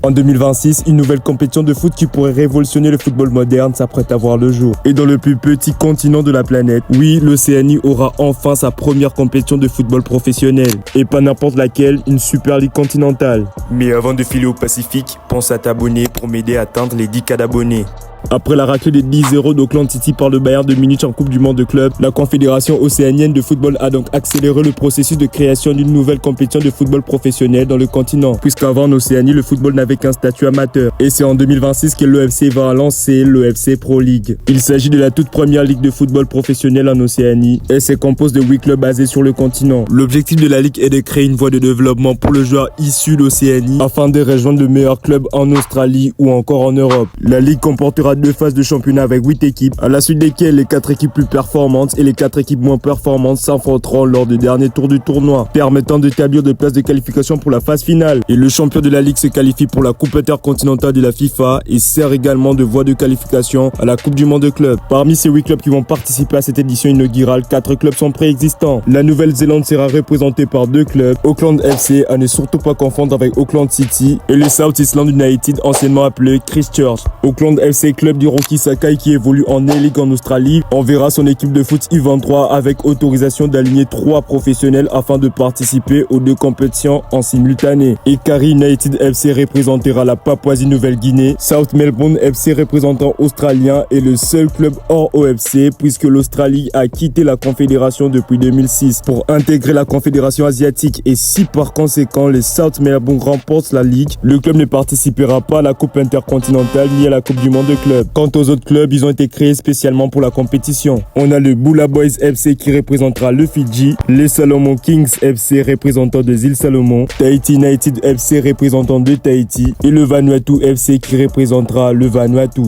En 2026, une nouvelle compétition de foot qui pourrait révolutionner le football moderne s'apprête à voir le jour. Et dans le plus petit continent de la planète, oui, l'Océanie aura enfin sa première compétition de football professionnel. Et pas n'importe laquelle, une Super Ligue continentale. Mais avant de filer au Pacifique, pense à t'abonner pour m'aider à atteindre les 10K d'abonnés. Après la raclée de 10-0 d'Auckland City par le Bayern de Munich en Coupe du Monde de club, la Confédération océanienne de football a donc accéléré le processus de création d'une nouvelle compétition de football professionnel dans le continent, puisqu'avant en Océanie, le football n'avait qu'un statut amateur. Et c'est en 2026 que l'EFC va lancer l'EFC Pro League. Il s'agit de la toute première ligue de football professionnel en Océanie et se compose de 8 clubs basés sur le continent. L'objectif de la ligue est de créer une voie de développement pour le joueur issu d'Océanie afin de rejoindre le meilleur club en Australie ou encore en Europe. La ligue comportera 2 phases de championnat avec 8 équipes, à la suite desquelles les 4 équipes plus performantes et les 4 équipes moins performantes s'affronteront lors du dernier tour du tournoi, permettant d'établir des places de qualification pour la phase finale. Et le champion de la ligue se qualifie pour la Coupe intercontinentale de la FIFA et sert également de voie de qualification à la Coupe du Monde de clubs. Parmi ces 8 clubs qui vont participer à cette édition inaugurale, 4 clubs sont préexistants. La Nouvelle-Zélande sera représentée par 2 clubs, Auckland FC, à ne surtout pas confondre avec Auckland City, et le South Island United, anciennement appelé Christchurch. Auckland FC, club du Rocky Sakai qui évolue en A-League en Australie, enverra son équipe de foot U23 avec autorisation d'aligner 3 professionnels afin de participer aux 2 compétitions en simultané. Ikari United FC représentera la Papouasie-Nouvelle-Guinée, South Melbourne FC représentant australien et le seul club hors OFC puisque l'Australie a quitté la confédération depuis 2006 pour intégrer la confédération asiatique, et si par conséquent les South Melbourne remportent la ligue, le club ne participera pas à la Coupe intercontinentale ni à la Coupe du Monde de club. Quant aux autres clubs, ils ont été créés spécialement pour la compétition. On a le Bula Boys FC qui représentera le Fidji, les Salomon Kings FC représentant des îles Salomon, Tahiti United FC représentant de Tahiti et le Vanuatu FC qui représentera le Vanuatu.